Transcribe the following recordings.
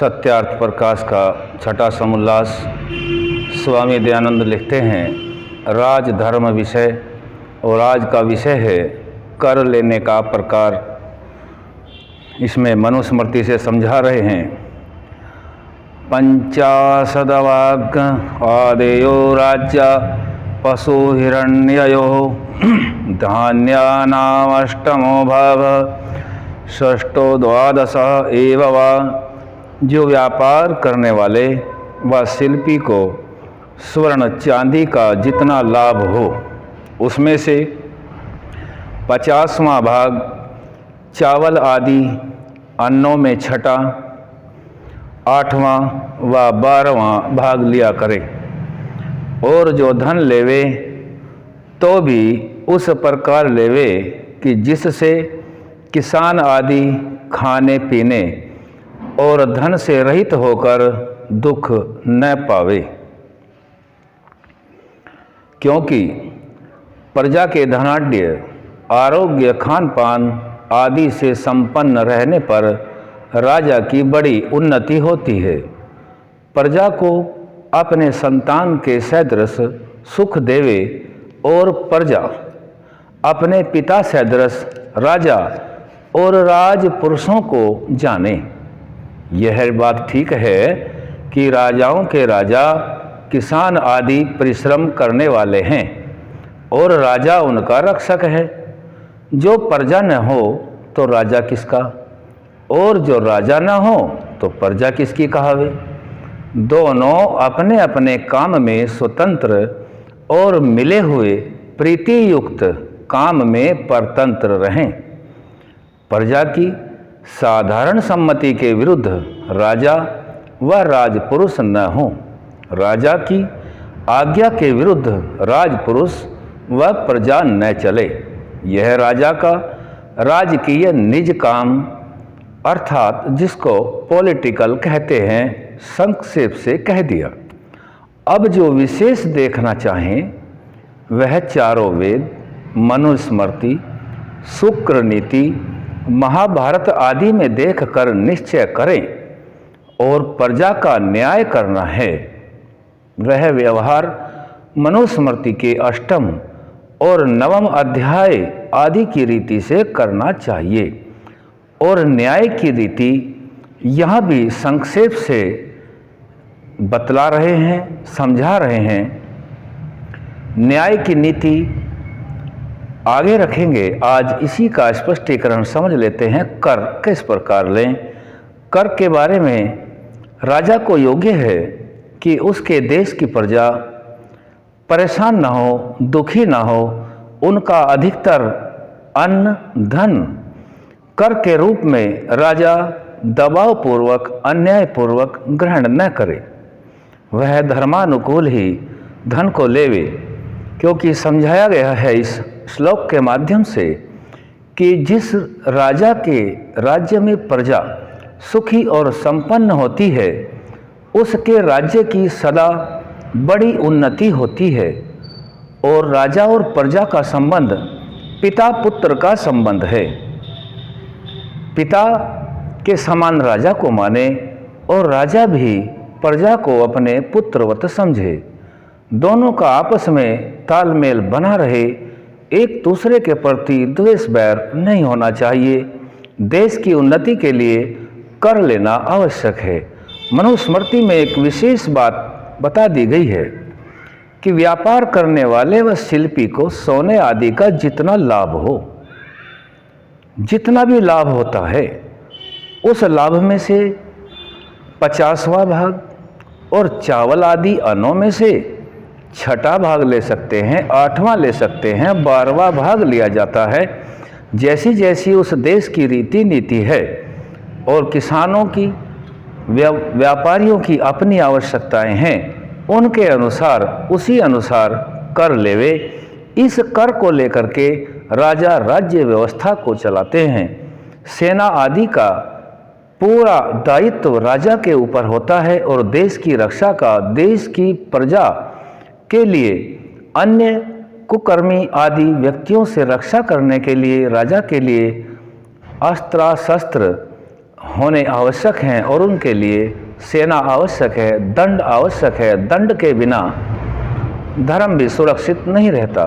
सत्यार्थ प्रकाश का छठा समुल्लास। स्वामी दयानंद लिखते हैं, राज धर्म विषय और आज का विषय है कर लेने का प्रकार। इसमें मनुस्मृति से समझा रहे हैं। पंचाशदवाग आदेयो राज्य पशु हिरण्ययो धान्यानामष्टमो भाव षष्ठो द्वादश एव वा। जो व्यापार करने वाले व शिल्पी को स्वर्ण चांदी का जितना लाभ हो उसमें से 50वां भाग चावल आदि अन्नों में छठा, 8वां व 12वां भाग लिया करे। और जो धन लेवे तो भी उस प्रकार लेवे कि जिससे किसान आदि खाने पीने और धन से रहित होकर दुख न पावे। क्योंकि प्रजा के धनाढ्य आरोग्य खान पान आदि से संपन्न रहने पर राजा की बड़ी उन्नति होती है। प्रजा को अपने संतान के सदृश सुख देवे और प्रजा अपने पिता सदृश राजा और राजपुरुषों को जाने। यह बात ठीक है कि राजाओं के राजा किसान आदि परिश्रम करने वाले हैं और राजा उनका रक्षक है। जो प्रजा न हो तो राजा किसका, और जो राजा न हो तो प्रजा किसकी कहावे। दोनों अपने अपने काम में स्वतंत्र और मिले हुए प्रीति युक्त काम में परतंत्र रहें। प्रजा की साधारण सम्मति के विरुद्ध राजा व राजपुरुष न हो। राजा की आज्ञा के विरुद्ध राजपुरुष व प्रजा न चले। यह राजा का राजकीय निज काम अर्थात जिसको पॉलिटिकल कहते हैं संक्षेप से कह दिया। अब जो विशेष देखना चाहें वह चारों वेद, मनुस्मृति, शुक्र नीति, महाभारत आदि में देखकर निश्चय करें। और प्रजा का न्याय करना है वह व्यवहार मनुस्मृति के 8 और 9 अध्याय आदि की रीति से करना चाहिए। और न्याय की रीति यहाँ भी संक्षेप से बतला रहे हैं, समझा रहे हैं। न्याय की नीति आगे रखेंगे। आज इसी का स्पष्टीकरण समझ लेते हैं। कर किस प्रकार लें। कर के बारे में राजा को योग्य है कि उसके देश की प्रजा परेशान न हो, दुखी न हो। उनका अधिकतर अन्न धन कर के रूप में राजा दबावपूर्वक अन्यायपूर्वक ग्रहण न करे। वह धर्मानुकूल ही धन को लेवे। क्योंकि समझाया गया है इस श्लोक के माध्यम से कि जिस राजा के राज्य में प्रजा सुखी और संपन्न होती है उसके राज्य की सदा बड़ी उन्नति होती है। और राजा और प्रजा का संबंध पिता पुत्र का संबंध है। पिता के समान राजा को माने और राजा भी प्रजा को अपने पुत्रवत समझे। दोनों का आपस में तालमेल बना रहे। एक दूसरे के प्रति द्वेष बैर नहीं होना चाहिए। देश की उन्नति के लिए कर लेना आवश्यक है। मनुस्मृति में एक विशेष बात बता दी गई है कि व्यापार करने वाले व शिल्पी को सोने आदि का जितना लाभ हो, जितना भी लाभ होता है उस लाभ में से 50वां भाग और चावल आदि अन्नों में से छठा भाग ले सकते हैं, 8वां ले सकते हैं, 12वां भाग लिया जाता है। जैसी जैसी उस देश की रीति नीति है और किसानों की व्यापारियों की अपनी आवश्यकताएं हैं, उनके अनुसार उसी अनुसार कर लेवे। इस कर को लेकर के राजा राज्य व्यवस्था को चलाते हैं। सेना आदि का पूरा दायित्व राजा के ऊपर होता है और देश की रक्षा का देश की प्रजा के लिए अन्य कुकर्मी आदि व्यक्तियों से रक्षा करने के लिए राजा के लिए अस्त्र शस्त्र होने आवश्यक हैं और उनके लिए सेना आवश्यक है, दंड आवश्यक है। दंड के बिना धर्म भी सुरक्षित नहीं रहता।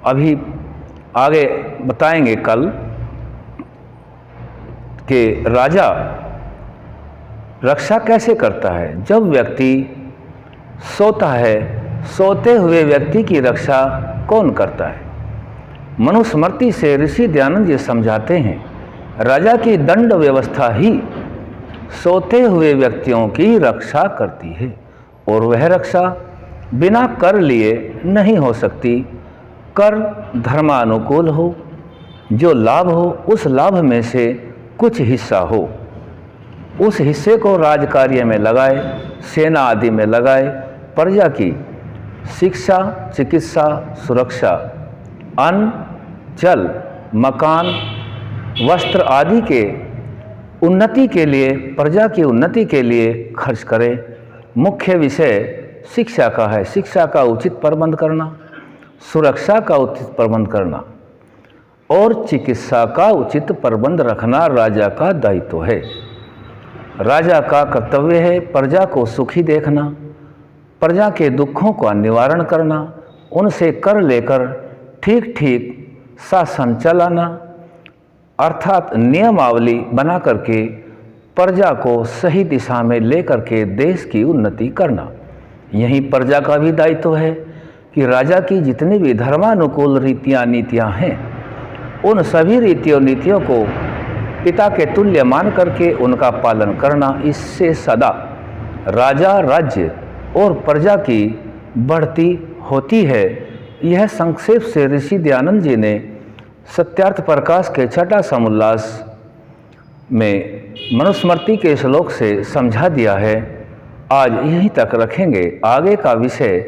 अभी आगे बताएंगे कल कि राजा रक्षा कैसे करता है। जब व्यक्ति सोता है, सोते हुए व्यक्ति की रक्षा कौन करता है? मनुस्मृति से ऋषि दयानंद जी समझाते हैं, राजा की दंड व्यवस्था ही सोते हुए व्यक्तियों की रक्षा करती है और वह रक्षा बिना कर लिए नहीं हो सकती। कर धर्मानुकूल हो, जो लाभ हो उस लाभ में से कुछ हिस्सा हो, उस हिस्से को राजकार्य में लगाए, सेना आदि में लगाए, प्रजा की शिक्षा, चिकित्सा, सुरक्षा, अन्न, जल, मकान, वस्त्र आदि के उन्नति के लिए, प्रजा की उन्नति के लिए खर्च करें। मुख्य विषय शिक्षा का है। शिक्षा का उचित प्रबंध करना, सुरक्षा का उचित प्रबंध करना और चिकित्सा का उचित प्रबंध रखना राजा का दायित्व है। राजा का कर्तव्य है प्रजा को सुखी देखना, प्रजा के दुखों का निवारण करना, उनसे कर लेकर ठीक ठीक शासन चलाना, अर्थात नियमावली बना करके प्रजा को सही दिशा में लेकर के देश की उन्नति करना। यही प्रजा का भी दायित्व है कि राजा की जितनी भी धर्मानुकूल रीतियाँ नीतियाँ हैं, उन सभी रीतियों नीतियों को पिता के तुल्य मान करके उनका पालन करना। इससे सदा राजा, राज्य और प्रजा की बढ़ती होती है। यह संक्षेप से ऋषि दयानंद जी ने सत्यार्थ प्रकाश के छठा समुल्लास में मनुस्मृति के श्लोक से समझा दिया है। आज यहीं तक रखेंगे। आगे का विषय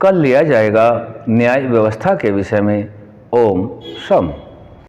कल लिया जाएगा न्याय व्यवस्था के विषय में। ओम शम।